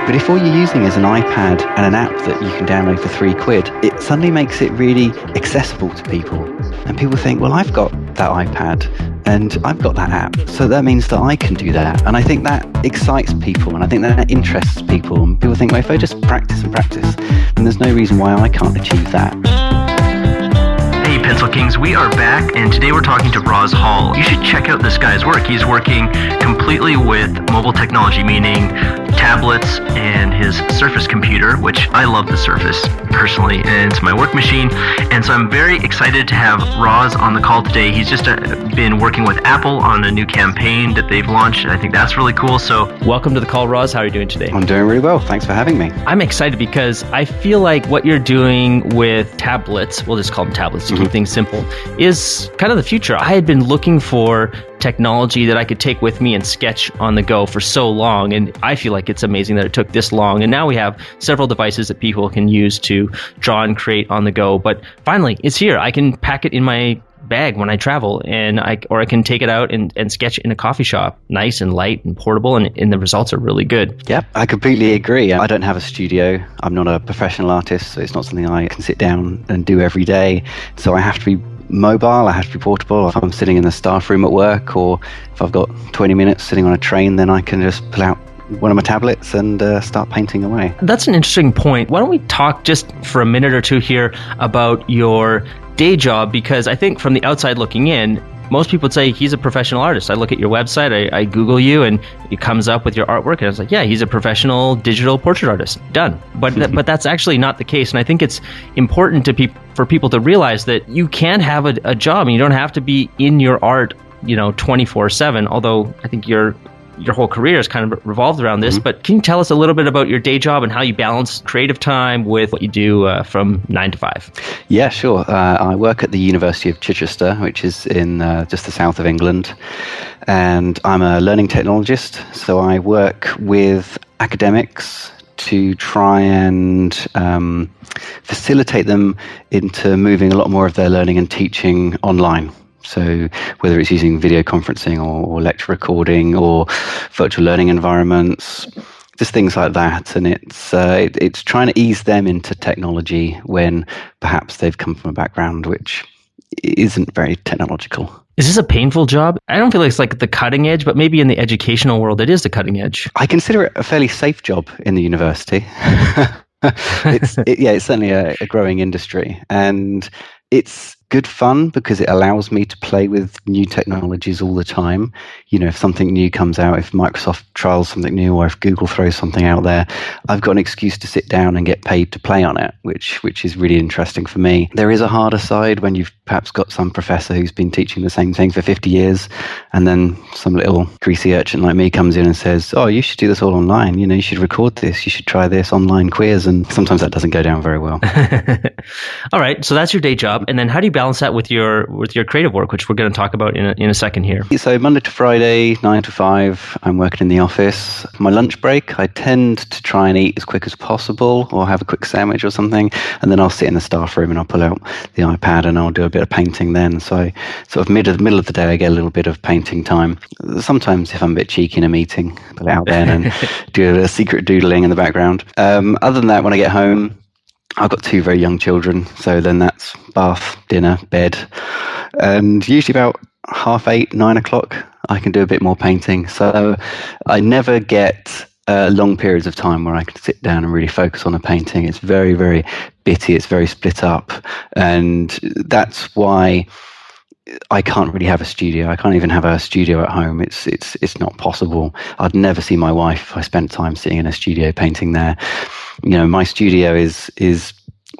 But if all you're using is an iPad and an app that you can download for £3, it suddenly makes it really accessible to people. And people think, well, I've got that iPad and I've got that app, so that means that I can do that. And I think that excites people, and I think that interests people. And people think, well, if I just practice and practice, then there's no reason why I can't achieve that. Hey Pencil Kings, we are back, and today we're talking to Roz Hall. You should check out this guy's work. He's working completely with mobile technology, meaning tablets and his Surface computer, which I love the Surface personally, and it's my work machine. And so I'm very excited to have Roz on the call today. He's just been working with Apple on a new campaign that they've launched, and I think that's really cool. So welcome to the call, Roz. How are you doing today? I'm doing really well. Thanks for having me. I'm excited because I feel like what you're doing with tablets, we'll just call them tablets to keep things simple, is kind of the future. I had been looking for technology that I could take with me and sketch on the go for so long, and I feel like it's amazing that it took this long. And now we have several devices that people can use to draw and create on the go. But finally, it's here. I can pack it in my bag when I travel, and I can take it out and sketch in a coffee shop, nice and light and portable, and the results are really good. Yep, I completely agree. I don't have a studio. I'm not a professional artist, so it's not something I can sit down and do every day. So I have to be mobile, I have to be portable. If I'm sitting in the staff room at work, or if I've got 20 minutes sitting on a train, then I can just pull out one of my tablets and start painting away. That's an interesting point. Why don't we talk just for a minute or two here about your day job? Because I think from the outside looking in, most people would say he's a professional artist. I look at your website, I Google you, and it comes up with your artwork, and I was like, yeah, he's a professional digital portrait artist. Done. But that's actually not the case, and I think it's important for people to realize that you can have a job, and you don't have to be in your art, 24/7. Although I think your whole career is kind of revolved around this. But can you tell us a little bit about your day job and how you balance creative time with what you do from 9 to 5? Yeah, sure. I work at the University of Chichester, which is in just the south of England. And I'm a learning technologist. So I work with academics to try and facilitate them into moving a lot more of their learning and teaching online. So whether it's using video conferencing or lecture recording or virtual learning environments, just things like that. And it's trying to ease them into technology when perhaps they've come from a background which isn't very technological. Is this a painful job? I don't feel like it's like the cutting edge, but maybe in the educational world, it is the cutting edge. I consider it a fairly safe job in the university. It's certainly a growing industry, and it's good fun because it allows me to play with new technologies all the time. If something new comes out, if Microsoft trials something new, or if Google throws something out there, I've got an excuse to sit down and get paid to play on it, which is really interesting for me. There is a harder side when you've perhaps got some professor who's been teaching the same thing for 50 years, and then some little greasy urchin like me comes in and says, oh, you should do this all online. You should record this. You should try this online quiz. And sometimes that doesn't go down very well. All right. So that's your day job. And then how do you balance that with your creative work, which we're going to talk about in a second here? So Monday to Friday, 9 to 5, I'm working in the office. For my lunch break, I tend to try and eat as quick as possible, or have a quick sandwich or something, and then I'll sit in the staff room and I'll pull out the iPad and I'll do a bit of painting then. So sort of middle of the day, I get a little bit of painting time. Sometimes if I'm a bit cheeky in a meeting, pull it out then and do a secret doodling in the background. Other than that, when I get home, I've got 2 very young children, so then that's bath, dinner, bed, and usually about 8:30, 9 o'clock, I can do a bit more painting. So I never get long periods of time where I can sit down and really focus on a painting. It's very, very bitty, it's very split up, and that's why I can't really have a studio. I can't even have a studio at home. It's not possible. I'd never see my wife if I spent time sitting in a studio painting there. My studio is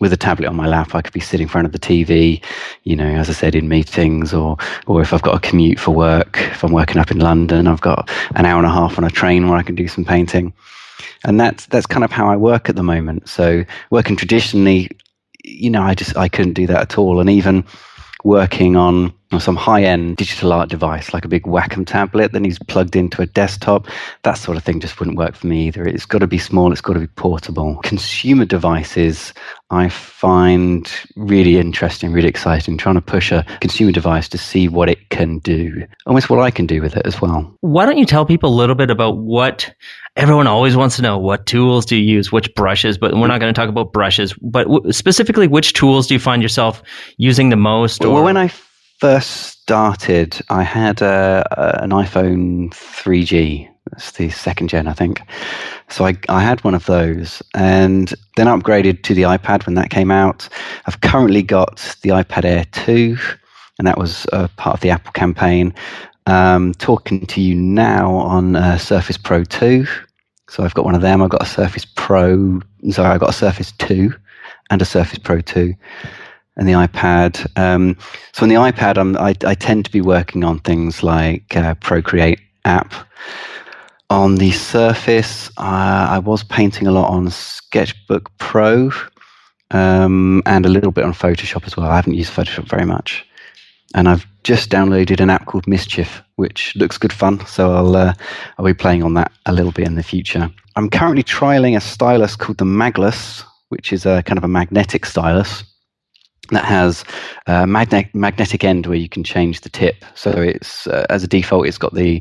with a tablet on my lap. I could be sitting in front of the TV, as I said, in meetings, or if I've got a commute for work, if I'm working up in London, I've got an hour and a half on a train where I can do some painting. And that's kind of how I work at the moment. So working traditionally, I couldn't do that at all. And even working on some high-end digital art device like a big Wacom tablet that needs plugged into a desktop, that sort of thing just wouldn't work for me either. It's got to be small, it's got to be portable. Consumer devices I find really interesting, really exciting, trying to push a consumer device to see what it can do, almost what I can do with it as well. Why don't you tell people a little bit about what everyone always wants to know, what tools do you use, which brushes, but we're not going to talk about brushes, but specifically, which tools do you find yourself using the most? Well, when I first started, I had an iPhone 3G. That's the second gen, I think. So I had one of those, and then I upgraded to the iPad when that came out. I've currently got the iPad Air 2, and that was part of the Apple campaign. Talking to you now on Surface Pro 2. So I've got one of them. I've got a Surface 2 and a Surface Pro 2. And the iPad. So on the iPad, I tend to be working on things like Procreate app. On the Surface, I was painting a lot on Sketchbook Pro and a little bit on Photoshop as well. I haven't used Photoshop very much. And I've just downloaded an app called Mischief, which looks good fun. So I'll be playing on that a little bit in the future. I'm currently trialing a stylus called the Maglus, which is a kind of a magnetic stylus that has a magnetic end where you can change the tip. So it's as a default, it's got the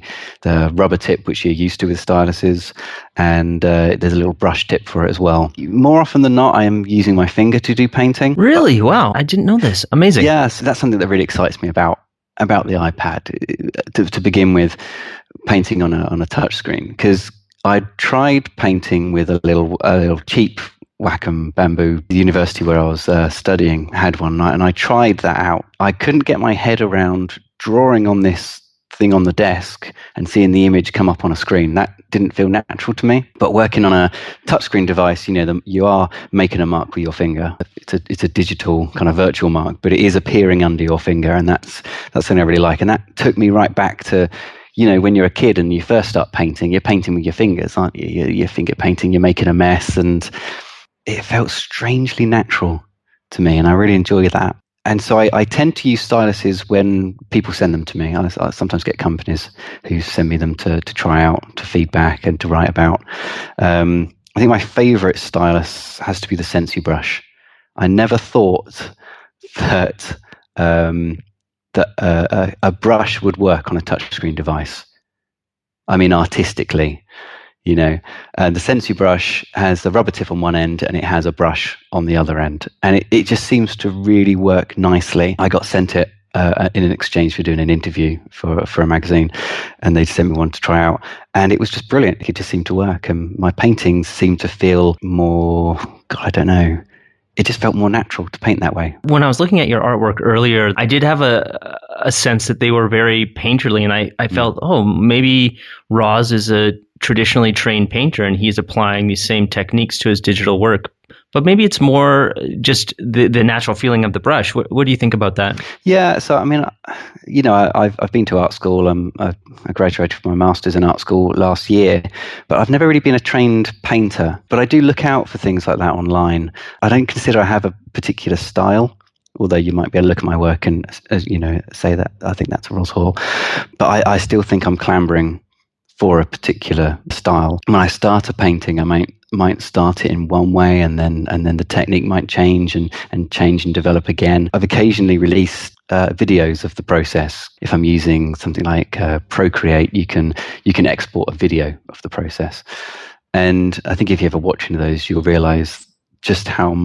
rubber tip, which you're used to with styluses, and there's a little brush tip for it as well. More often than not, I am using my finger to do painting. Really? Wow. I didn't know this. Amazing. Yeah, so that's something that really excites me about the iPad, to begin with, painting on a touch screen, because I tried painting with a little cheap Wacom bamboo. The university where I was studying had one, and I tried that out. I couldn't get my head around drawing on this thing on the desk and seeing the image come up on a screen. That didn't feel natural to me. But working on a touchscreen device, you are making a mark with your finger. It's a digital kind of virtual mark, but it is appearing under your finger, and that's something I really like. And that took me right back to, when you're a kid and you first start painting, you're painting with your fingers, aren't you? You're finger painting, you're making a mess, and it felt strangely natural to me, and I really enjoy that. And so I tend to use styluses when people send them to me. I sometimes get companies who send me them to try out, to feedback, and to write about. I think my favorite stylus has to be the Sensu brush. I never thought that a brush would work on a touchscreen device. I mean, artistically. The Sensu brush has the rubber tip on one end and it has a brush on the other end. And it just seems to really work nicely. I got sent it in an exchange for doing an interview for a magazine, and they sent me one to try out. And it was just brilliant. It just seemed to work. And my paintings seemed to feel more, I don't know, it just felt more natural to paint that way. When I was looking at your artwork earlier, I did have a sense that they were very painterly, and I felt, maybe Roz is a traditionally trained painter and he's applying these same techniques to his digital work. But maybe it's more just the natural feeling of the brush. What do you think about that? Yeah, so I mean, I've been to art school. I graduated from my master's in art school last year, but I've never really been a trained painter. But I do look out for things like that online. I don't consider I have a particular style, although you might be able to look at my work and say that I think that's a Roz Hall. But I still think I'm clambering for a particular style. When I start a painting, I might start it in one way, and then the technique might change and change and develop again. I've occasionally released videos of the process. If I'm using something like Procreate, you can export a video of the process. And I think if you ever watch one of those, you'll realize just how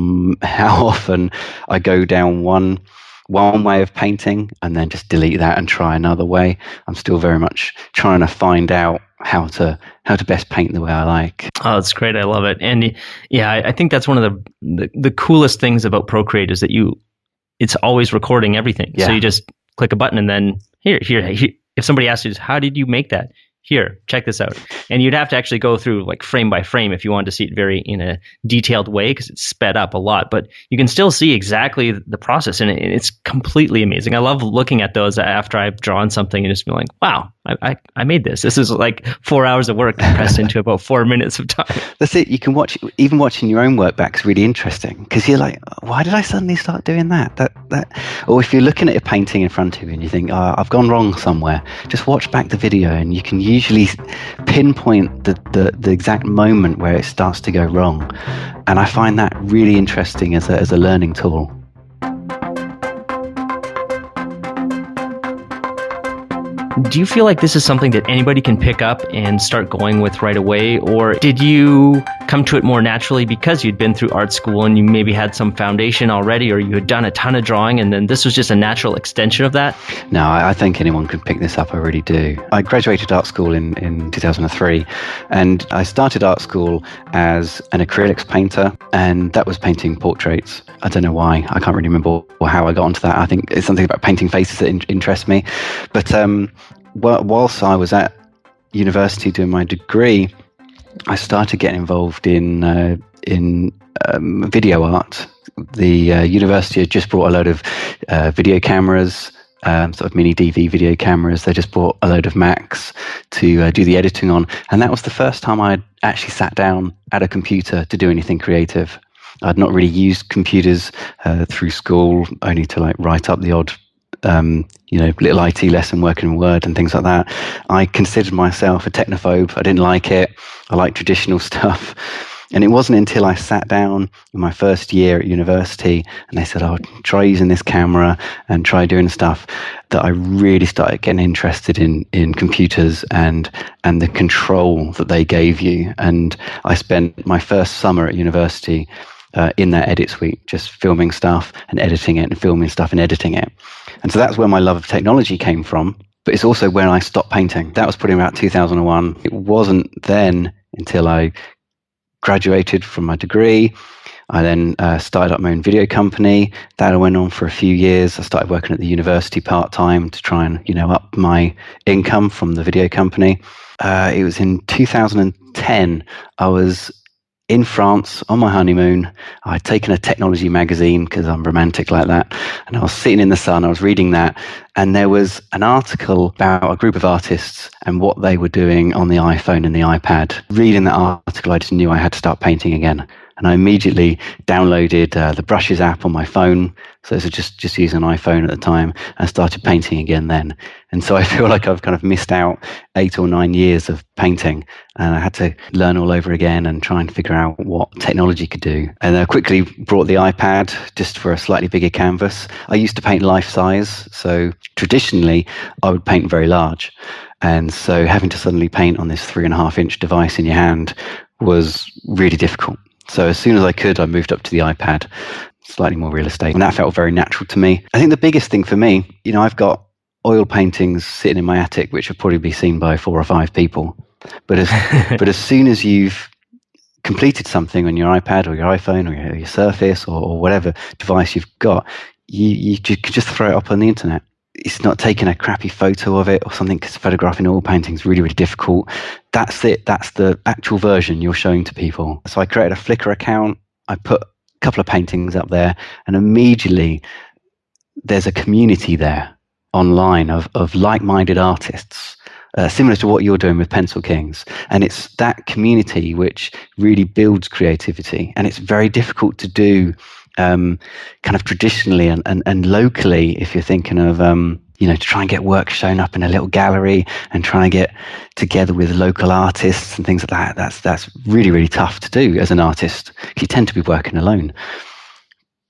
often I go down one way of painting and then just delete that and try another way. I'm still very much trying to find out how to best paint the way I like. Oh, that's great. I love it. And yeah, I think that's one of the coolest things about Procreate is that it's always recording everything. Yeah. So you just click a button and then here. If somebody asks you, how did you make that? Here, check this out. And you'd have to actually go through like frame by frame if you wanted to see it very in a detailed way, because it's sped up a lot, but you can still see exactly the process, and it's completely amazing. I love looking at those after I've drawn something and just be like, wow, I made this. This is like 4 hours of work compressed into about 4 minutes of time. That's it. You can even watching your own work back is really interesting, because you're like, why did I suddenly start doing that? Or if you're looking at a painting in front of you and you think, I've gone wrong somewhere, just watch back the video and you can usually pinpoint the exact moment where it starts to go wrong. And I find that really interesting as a learning tool. Do you feel like this is something that anybody can pick up and start going with right away? Or did you come to it more naturally because you'd been through art school and you maybe had some foundation already, or you had done a ton of drawing and then this was just a natural extension of that? No, I think anyone could pick this up. I really do. I graduated art school in 2003, and I started art school as an acrylics painter, and that was painting portraits. I don't know why. I can't really remember how I got onto that. I think it's something about painting faces that interests me. But whilst I was at university doing my degree, I started getting involved in video art. The university had just brought a load of video cameras, sort of mini DV video cameras. They just bought a load of Macs to do the editing on. And that was the first time I'd actually sat down at a computer to do anything creative. I'd not really used computers through school, only to like write up the odd little IT lesson working in Word and things like that. I considered myself a technophobe. I didn't like it. I liked traditional stuff. And it wasn't until I sat down in my first year at university and they said, oh, try using this camera and try doing stuff, that I really started getting interested in computers and the control that they gave you. And I spent my first summer at university in that edit suite, just filming stuff and editing it and filming stuff and editing it. And so that's where my love of technology came from. But it's also when I stopped painting. That was probably about 2001. It wasn't then until I graduated from my degree. I then started up my own video company. That went on for a few years. I started working at the university part-time to try and, up my income from the video company. It was in 2010. I was in France on my honeymoon. I'd taken a technology magazine because I'm romantic like that. And I was sitting in the sun, I was reading that, and there was an article about a group of artists and what they were doing on the iPhone and the iPad. Reading that article, I just knew I had to start painting again. And I immediately downloaded the Brushes app on my phone. So it was just using an iPhone at the time, and started painting again then. And so I feel like I've kind of missed out 8 or 9 years of painting. And I had to learn all over again and try and figure out what technology could do. And I quickly brought the iPad just for a slightly bigger canvas. I used to paint life size. So traditionally, I would paint very large. And so having to suddenly paint on this 3.5-inch device in your hand was really difficult. So as soon as I could, I moved up to the iPad, slightly more real estate, and that felt very natural to me. I think the biggest thing for me, I've got oil paintings sitting in my attic, which will probably be seen by 4 or 5 people. But as soon as you've completed something on your iPad or your iPhone or your Surface or whatever device you've got, you could just throw it up on the internet. It's not taking a crappy photo of it or something, because photographing oil paintings is really, really difficult. That's it. That's the actual version you're showing to people. So I created a Flickr account. I put a couple of paintings up there, and immediately there's a community there online of like-minded artists, similar to what you're doing with Pencil Kings. And it's that community which really builds creativity. And it's very difficult to do kind of traditionally and locally, if you're thinking of to try and get work shown up in a little gallery and try and get together with local artists and things like that. That's really, really tough to do as an artist. You tend to be working alone.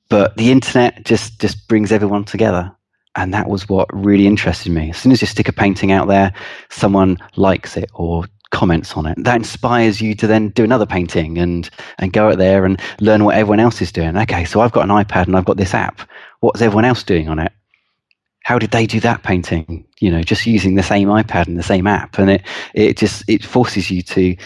But the internet just brings everyone together. And that was what really interested me. As soon as you stick a painting out there, someone likes it or comments on it. That inspires you to then do another painting and go out there and learn what everyone else is doing. Okay, so I've got an iPad and I've got this app. What's everyone else doing on it? How did they do that painting? Just using the same iPad and the same app. And it forces you to,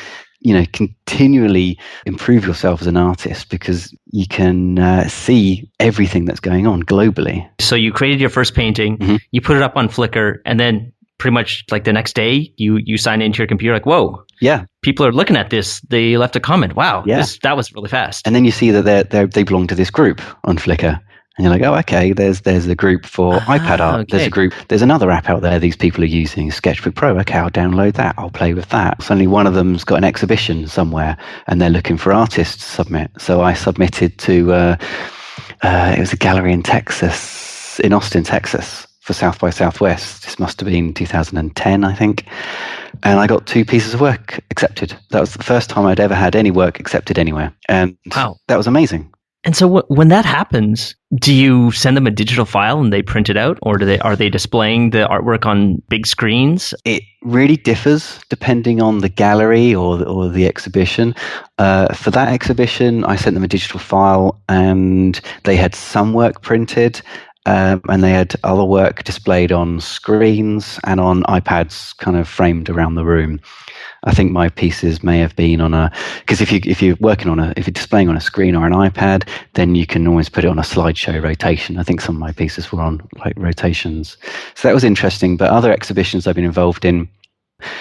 continually improve yourself as an artist, because you can see everything that's going on globally. So you created your first painting, you put it up on Flickr, and then pretty much like the next day you sign into your computer, like, whoa, yeah, people are looking at this. They left a comment. Wow, yeah. That was really fast. And then you see that they belong to this group on Flickr. And you're like, oh, okay, there's a group for iPad art. Okay. There's another app out there these people are using, Sketchbook Pro. Okay, I'll download that. I'll play with that. Suddenly one of them's got an exhibition somewhere and they're looking for artists to submit. So I submitted to, it was a gallery in Austin, Texas, for South by Southwest. This must have been 2010, I think. And I got 2 pieces of work accepted. That was the first time I'd ever had any work accepted anywhere. And wow, that was amazing. And so when that happens, do you send them a digital file and they print it out, or are they displaying the artwork on big screens? It really differs depending on the gallery or the exhibition. For that exhibition, I sent them a digital file, and they had some work printed, and they had other work displayed on screens and on iPads, kind of framed around the room. I think my pieces may have been because if you're displaying on a screen or an iPad, then you can always put it on a slideshow rotation. I think some of my pieces were on like rotations, so that was interesting. But other exhibitions I've been involved in,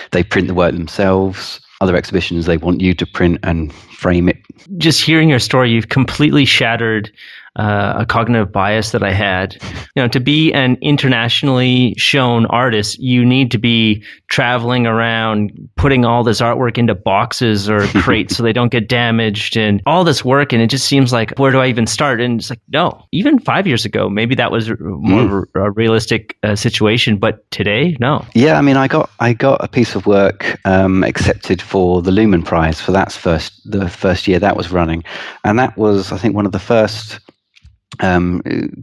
they print the work themselves. Other exhibitions, they want you to print and frame it. Just hearing your story, you've completely shattered a cognitive bias that I had. To be an internationally shown artist, you need to be traveling around, putting all this artwork into boxes or crates so they don't get damaged, and all this work. And it just seems like, where do I even start? And it's like, no, even 5 years ago, maybe that was more of a realistic situation. But today, no. Yeah, I mean, I got a piece of work accepted for the Lumen Prize for the first year that was running, and that was, I think, one of the first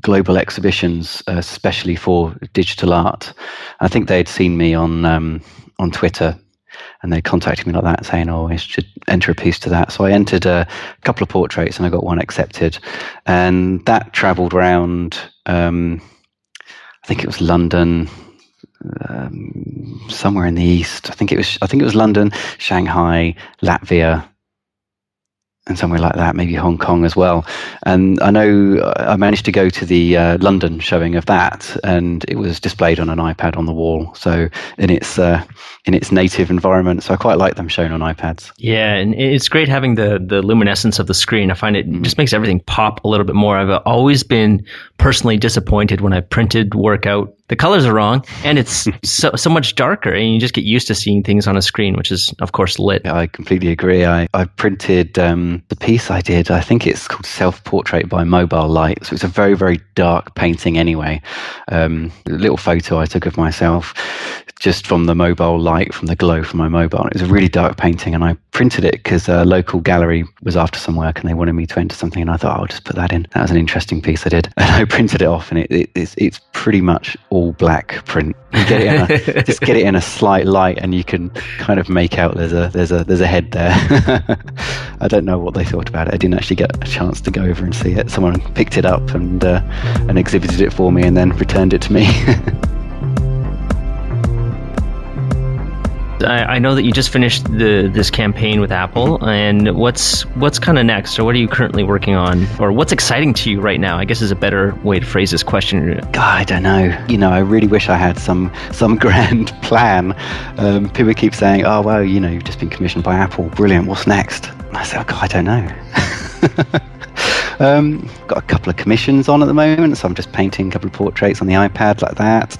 global exhibitions, especially for digital art. I think they'd seen me on Twitter, and they contacted me like that, saying, "Oh, I should enter a piece to that." So I entered a couple of portraits, and I got one accepted, and that travelled around. I think it was London, somewhere in the east. I think it was London, Shanghai, Latvia, and somewhere like that, maybe Hong Kong as well. And I know I managed to go to the London showing of that, and it was displayed on an iPad on the wall, so in its native environment. So I quite like them shown on iPads. Yeah, and it's great having the luminescence of the screen. I find it just makes everything pop a little bit more. I've always been personally disappointed when I printed work out. The colors are wrong, and it's so much darker, and you just get used to seeing things on a screen, which is, of course, lit. I completely agree. I printed the piece I did. I think it's called Self-Portrait by Mobile Light. So it's a very, very dark painting anyway. A little photo I took of myself just from the mobile light, from the glow from my mobile. It was a really dark painting, and I printed it because a local gallery was after some work, and they wanted me to enter something, and I thought, I'll just put that in. That was an interesting piece I did. And I printed it off, and it's pretty much all black print. You get it just get it in a slight light, and you can kind of make out there's a head there. I don't know what they thought about it. I didn't actually get a chance to go over and see it. Someone picked it up and exhibited it for me, and then returned it to me. I know that you just finished this campaign with Apple, and what's kind of next, or what are you currently working on, or what's exciting to you right now, I guess, is a better way to phrase this question. God, I don't know. I really wish I had some grand plan. People keep saying, "Oh, well, you've just been commissioned by Apple. Brilliant. What's next?" And I say, "Oh, God, I don't know." Got a couple of commissions on at the moment, so I'm just painting a couple of portraits on the iPad like that.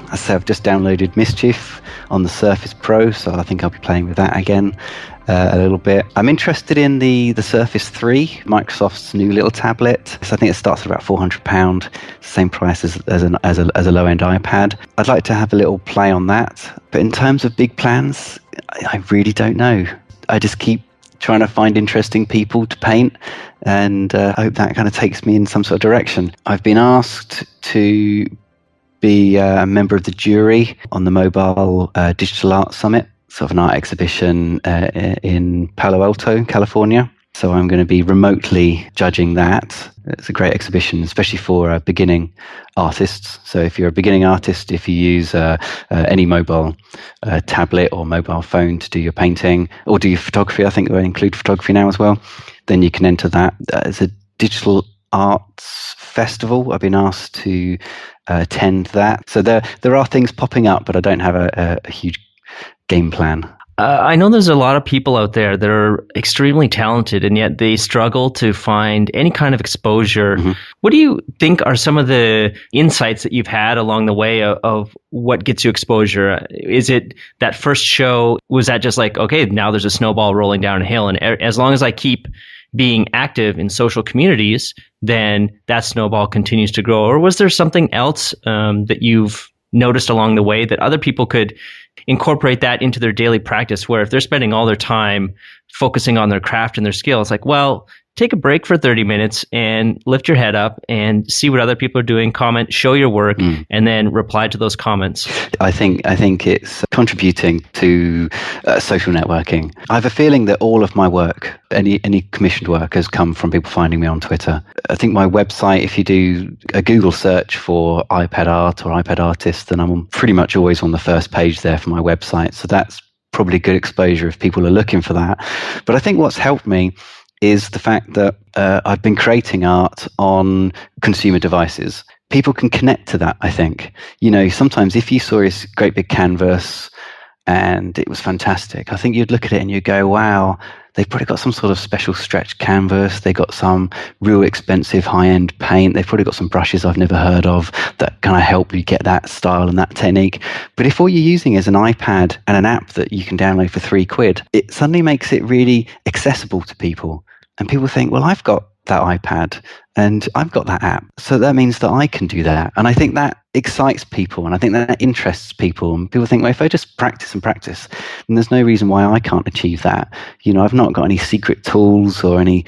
I say I've just downloaded Mischief on the Surface Pro, so I think I'll be playing with that again a little bit. I'm interested in the Surface 3, Microsoft's new little tablet. So I think it starts at about £400, same price as a low-end iPad. I'd like to have a little play on that, but in terms of big plans, I really don't know. I just keep trying to find interesting people to paint, and hope that kind of takes me in some sort of direction. I've been asked to be a member of the jury on the Mobile Digital Art Summit, sort of an art exhibition in Palo Alto, California. So I'm going to be remotely judging that. It's a great exhibition, especially for beginning artists. So if you're a beginning artist, if you use any mobile tablet or mobile phone to do your painting or do your photography, I think they include photography now as well, then you can enter that. It's a digital arts festival. I've been asked to attend that. So there are things popping up, but I don't have a huge game plan. I know there's a lot of people out there that are extremely talented, and yet they struggle to find any kind of exposure. Mm-hmm. What do you think are some of the insights that you've had along the way of what gets you exposure? Is it that first show? Was that just like, okay, now there's a snowball rolling down a hill, and as long as I keep being active in social communities, then that snowball continues to grow? Or was there something else that you've noticed along the way that other people could incorporate that into their daily practice, where if they're spending all their time focusing on their craft and their skill, it's like, well, take a break for 30 minutes and lift your head up and see what other people are doing, comment, show your work, and then reply to those comments. I think it's contributing to social networking. I have a feeling that all of my work, any commissioned work, has come from people finding me on Twitter. I think my website, if you do a Google search for iPad art or iPad artist, then I'm pretty much always on the first page there for my website. So that's probably good exposure if people are looking for that. But I think what's helped me is the fact that I've been creating art on consumer devices. People can connect to that, I think. Sometimes if you saw this great big canvas and it was fantastic, I think you'd look at it and you'd go, wow, they've probably got some sort of special stretch canvas. They got some real expensive high-end paint. They've probably got some brushes I've never heard of that kind of help you get that style and that technique. But if all you're using is an iPad and an app that you can download for £3, it suddenly makes it really accessible to people. And people think, well, I've got that iPad and I've got that app. So that means that I can do that. And I think that excites people and I think that interests people. And people think, well, if I just practice and practice, then there's no reason why I can't achieve that. I've not got any secret tools or any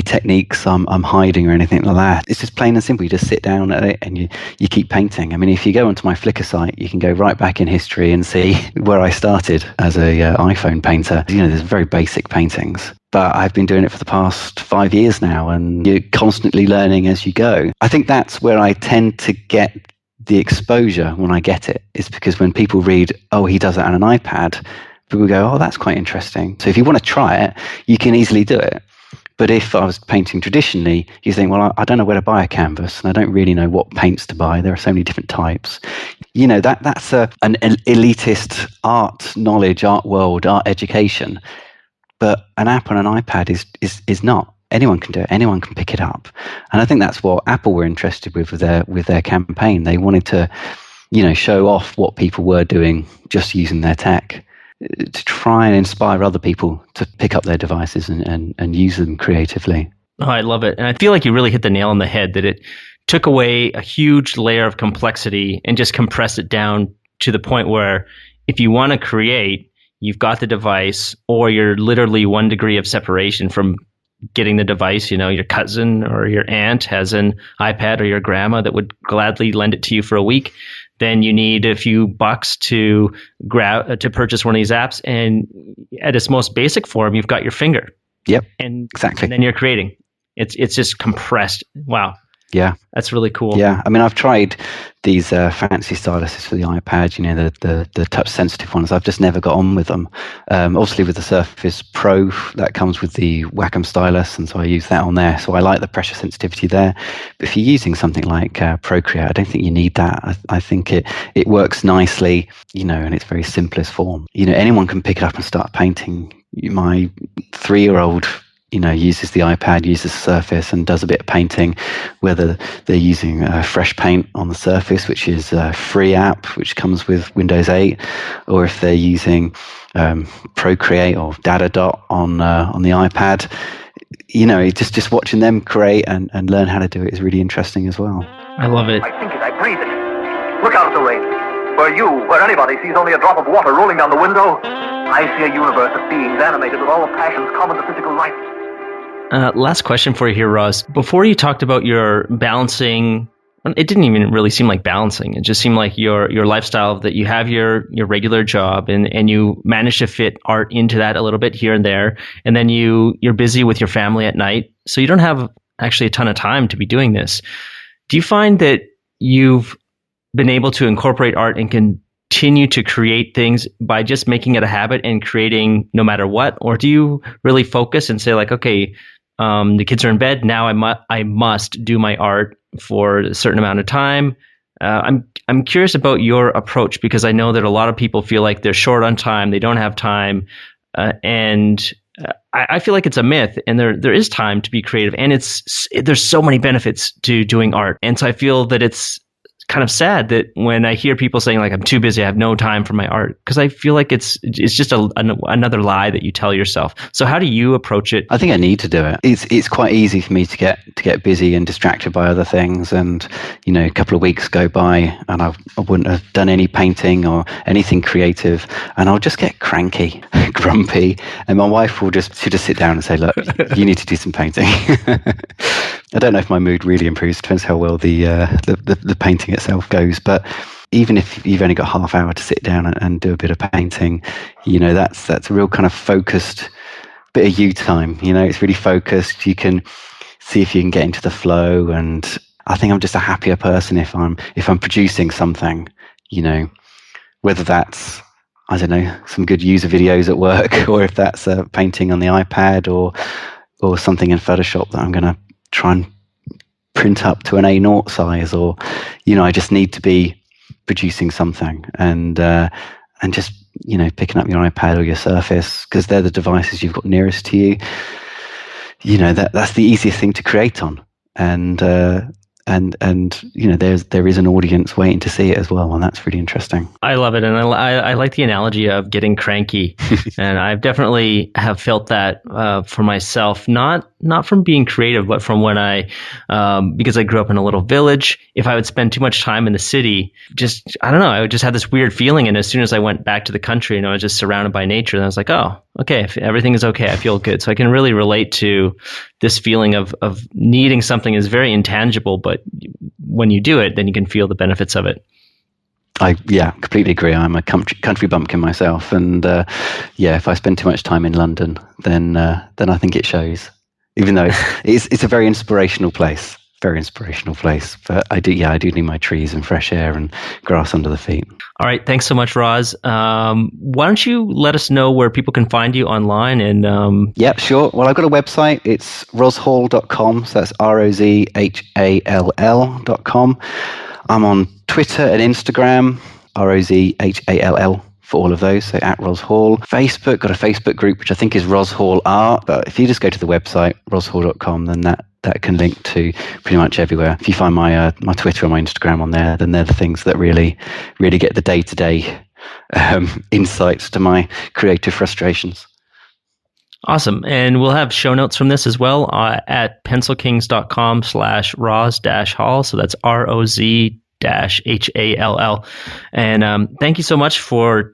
techniques I'm hiding or anything like that. It's just plain and simple. You just sit down at it and you keep painting. I mean, if you go onto my Flickr site, you can go right back in history and see where I started as a iPhone painter. There's very basic paintings. But I've been doing it for the past 5 years now, and you're constantly learning as you go. I think that's where I tend to get the exposure when I get it, is because when people read, oh, he does that on an iPad, people go, oh, that's quite interesting. So if you want to try it, you can easily do it. But if I was painting traditionally, you think, well, I don't know where to buy a canvas and I don't really know what paints to buy. There are so many different types. That's an elitist art knowledge, art world, art education. But an app on an iPad is not. Anyone can do it. Anyone can pick it up. And I think that's what Apple were interested with their campaign. They wanted to, show off what people were doing just using their tech, to try and inspire other people to pick up their devices and use them creatively. Oh, I love it. And I feel like you really hit the nail on the head, that it took away a huge layer of complexity and just compressed it down to the point where if you want to create, you've got the device, or you're literally 1 degree of separation from getting the device. Your cousin or your aunt has an iPad, or your grandma that would gladly lend it to you for a week. Then you need a few bucks to purchase one of these apps, and at its most basic form, you've got your finger. Yep, and exactly. And then you're creating. It's just compressed. Wow. Yeah, that's really cool. Yeah, I mean, I've tried these fancy styluses for the iPad. The touch sensitive ones. I've just never got on with them. Obviously, with the Surface Pro, that comes with the Wacom stylus, and so I use that on there. So I like the pressure sensitivity there. But if you're using something like Procreate, I don't think you need that. I think it works nicely, in its very simplest form. Anyone can pick it up and start painting. My 3-year-old uses the iPad, uses the Surface, and does a bit of painting, whether they're using Fresh Paint on the Surface, which is a free app which comes with Windows 8, or if they're using Procreate or Datadot on the iPad. Just watching them create and learn how to do it is really interesting as well. I love it. I think it, I breathe it. Look out at the rain. Where anybody sees only a drop of water rolling down the window, I see a universe of beings animated with all the passions common to physical life. Last question for you here, Roz. Before you talked about your balancing, it didn't even really seem like balancing. It just seemed like your lifestyle, that you have your regular job and you manage to fit art into that a little bit here and there. And then you're busy with your family at night. So you don't have actually a ton of time to be doing this. Do you find that you've been able to incorporate art and continue to create things by just making it a habit and creating no matter what? Or do you really focus and say like, okay, the kids are in bed. Now I must do my art for a certain amount of time. I'm curious about your approach, because I know that a lot of people feel like they're short on time. They don't have time. And I feel like it's a myth, and there is time to be creative, and there's so many benefits to doing art. And so I feel that it's kind of sad that when I hear people saying like, I'm too busy, I have no time for my art, because I feel like it's just another lie that you tell yourself. So how do you approach it? I think I need to do it. It's quite easy for me to get busy and distracted by other things, and a couple of weeks go by and I wouldn't have done any painting or anything creative, and I'll just get cranky, grumpy, and my wife will just sit down and say, look, you need to do some painting. I don't know if my mood really improves. Depends how well the painting itself goes. But even if you've only got half hour to sit down and do a bit of painting, that's a real kind of focused bit of you time. It's really focused. You can see if you can get into the flow, and I think I'm just a happier person if I'm producing something. Whether that's, I don't know, some good user videos at work, or if that's a painting on the iPad or something in Photoshop that I'm going to try and print up to an A0 size, or I just need to be producing something, and just picking up your iPad or your Surface, because they're the devices you've got nearest to you. That's the easiest thing to create on, and there is an audience waiting to see it as well, and that's really interesting. I love it, and I like the analogy of getting cranky, and I've definitely have felt that for myself, not from being creative, but from when because I grew up in a little village. If I would spend too much time in the city, I don't know, I would just have this weird feeling, and as soon as I went back to the country and I was just surrounded by nature, then I was like, oh, okay, if everything is okay, I feel good. So I can really relate to this feeling of needing something is very intangible, but when you do it, then you can feel the benefits of it. I completely agree. I'm a country bumpkin myself, and if I spend too much time in London, then I think it shows. Even though it's a very inspirational place. But I do need my trees and fresh air and grass under the feet. All right, thanks so much, Roz. Why don't you let us know where people can find you online? And yeah, sure. Well, I've got a website. It's rozhall.com. So that's ROZHALL.com. I'm on Twitter and Instagram, ROZHALL. For all of those, so at Roz Hall. Facebook, got a Facebook group which I think is Roz Hall Art, but if you just go to the website rozhall.com, then that can link to pretty much everywhere. If you find my Twitter or my Instagram on there, then they're the things that really get the day-to-day insights to my creative frustrations. Awesome. And we'll have show notes from this as well at pencilkings.com/Roz-Hall. So that's ROZ-HALL. And thank you so much for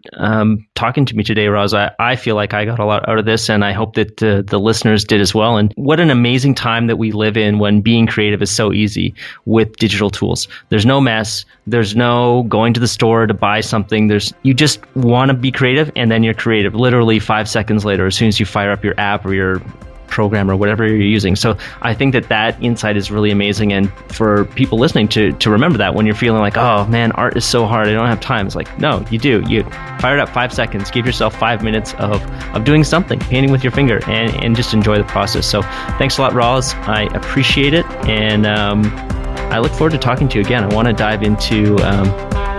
talking to me today, Roz. I feel like I got a lot out of this, and I hope that the listeners did as well. And what an amazing time that we live in when being creative is so easy with digital tools. There's no mess. There's no going to the store to buy something. You just want to be creative, and then you're creative literally 5 seconds later, as soon as you fire up your app or your program or whatever you're using. So I think that insight is really amazing, and for people listening to remember that when you're feeling like, oh man, art is so hard, I don't have time. It's like, no, you do. You fire it up 5 seconds, give yourself 5 minutes of doing something, painting with your finger, and just enjoy the process. So thanks a lot, Roz. I appreciate it, and I look forward to talking to you again. I want to dive into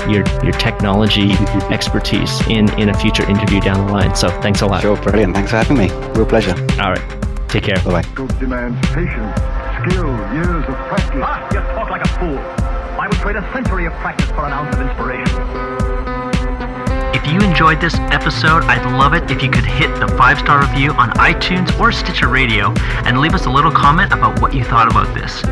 your technology expertise in a future interview down the line. So thanks a lot. Sure, brilliant. Thanks for having me. Real pleasure. All right. Take care. Bye-bye. Demands patience, skill, years of practice. You talk like a fool. I would trade a century of practice for an ounce of inspiration. If you enjoyed this episode, I'd love it if you could hit the 5-star review on iTunes or Stitcher Radio and leave us a little comment about what you thought about this.